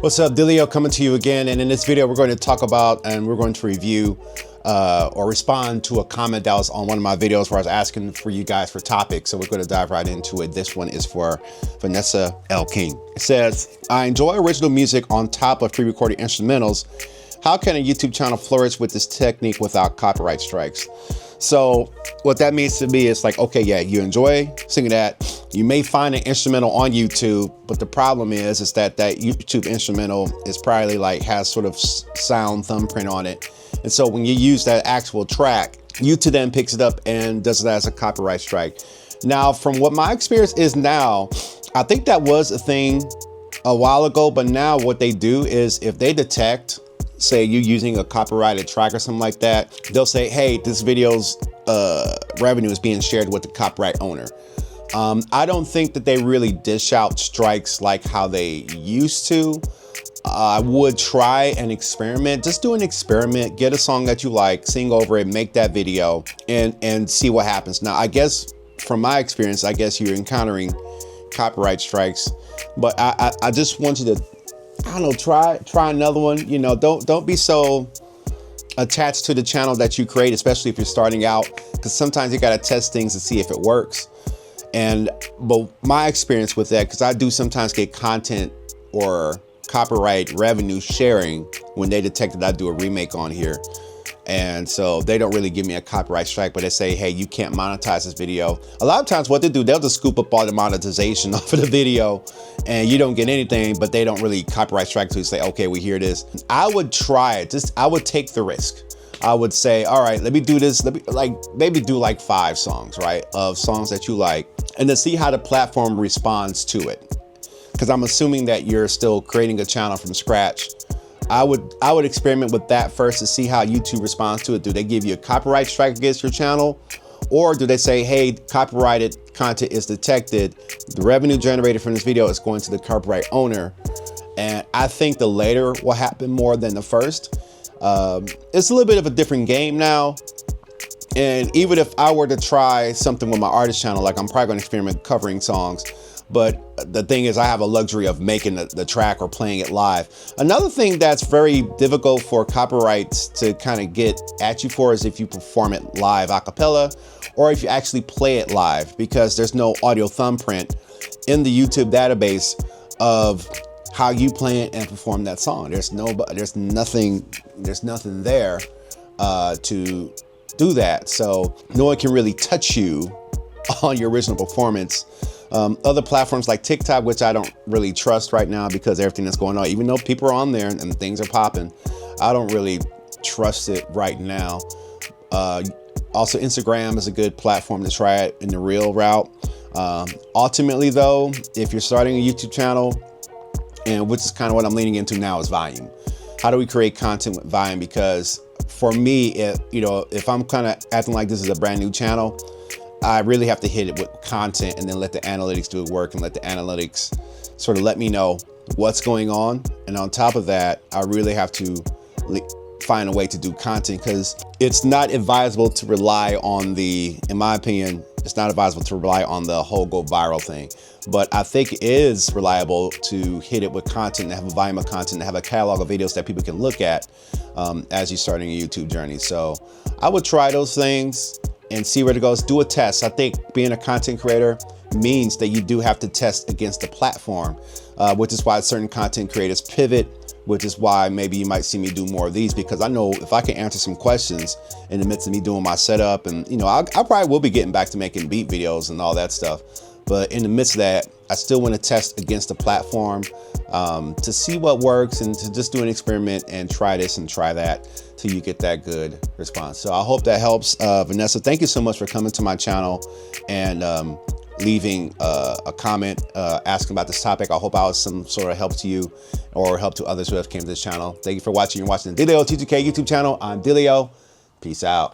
What's up, DAW coming to you again, and in this video we're going to talk about and we're going to review or respond to a comment that was on one of my videos where I was asking for you guys for topics, so we're going to dive right into it. This one is for Vanessa L. King. It says, I enjoy original music on top of pre-recorded instrumentals. How can a YouTube channel flourish with this technique without copyright strikes? So what that means to me is like, okay, yeah, you enjoy singing that. You may find an instrumental on YouTube, but the problem is that YouTube instrumental is probably like has sort of sound thumbprint on it. And so when you use that actual track, YouTube then picks it up and does it as a copyright strike. Now, from what my experience is now, I think that was a thing a while ago, but now what they do is if they detect, say you using a copyrighted track or something like that, they'll say, hey, this video's revenue is being shared with the copyright owner. I don't think that they really dish out strikes like how they used to. I would try an experiment, just do an experiment, get a song that you like, sing over it, make that video and see what happens. Now, I guess from my experience, I guess you're encountering copyright strikes, but I just want you to, I don't know, try another one. You know, don't be so attached to the channel that you create, especially if you're starting out, because sometimes you got to test things to see if it works. But my experience with that, because I do sometimes get content or copyright revenue sharing when they detect that I do a remake on here. And so they don't really give me a copyright strike, but they say, hey, you can't monetize this video. A lot of times what they do, they'll just scoop up all the monetization off of the video and you don't get anything, but they don't really copyright strike to say, okay, we hear this. I would try it. I would take the risk. I would say, all right, let me do this. Let me maybe do like 5 songs, right? Of songs that you like, and to see how the platform responds to it. Because I'm assuming that you're still creating a channel from scratch. I would experiment with that first to see how YouTube responds to it. Do they give you a copyright strike against your channel? Or do they say, hey, copyrighted content is detected. The revenue generated from this video is going to the copyright owner. And I think the later will happen more than the first. It's a little bit of a different game now. And even if I were to try something with my artist channel, like I'm probably going to experiment covering songs. But the thing is, I have a luxury of making the track or playing it live. Another thing that's very difficult for copyrights to kind of get at you for is if you perform it live a cappella or if you actually play it live, because there's no audio thumbprint in the YouTube database of how you play it and perform that song. There's nothing there to do that. So no one can really touch you on your original performance. Other platforms like TikTok, which I don't really trust right now because everything that's going on, even though people are on there and things are popping, I don't really trust it right now. Also, Instagram is a good platform to try it in the real route. Ultimately though, if you're starting a YouTube channel, and which is kind of what I'm leaning into now, is volume. How do we create content with volume? Because for me, if I'm kind of acting like this is a brand new channel, I really have to hit it with content and then let the analytics do the work and let the analytics sort of let me know what's going on. And on top of that, I really have to find a way to do content, because it's not advisable to rely on in my opinion, it's not advisable to rely on the whole go viral thing. But I think it is reliable to hit it with content, to have a volume of content, to have a catalog of videos that people can look at as you're starting a YouTube journey. So I would try those things and see where it goes. Do a test. I think being a content creator means that you do have to test against the platform, which is why certain content creators pivot, which is why maybe you might see me do more of these, because I know if I can answer some questions in the midst of me doing my setup, and I probably will be getting back to making beat videos and all that stuff. But in the midst of that, I still want to test against the platform to see what works and to just do an experiment and try this and try that till you get that good response. So I hope that helps. Vanessa, thank you so much for coming to my channel and leaving a comment asking about this topic. I hope I was some sort of help to you or help to others who have came to this channel. Thank you for watching. You're watching the DAW of T2K YouTube channel. I'm DAW. Peace out.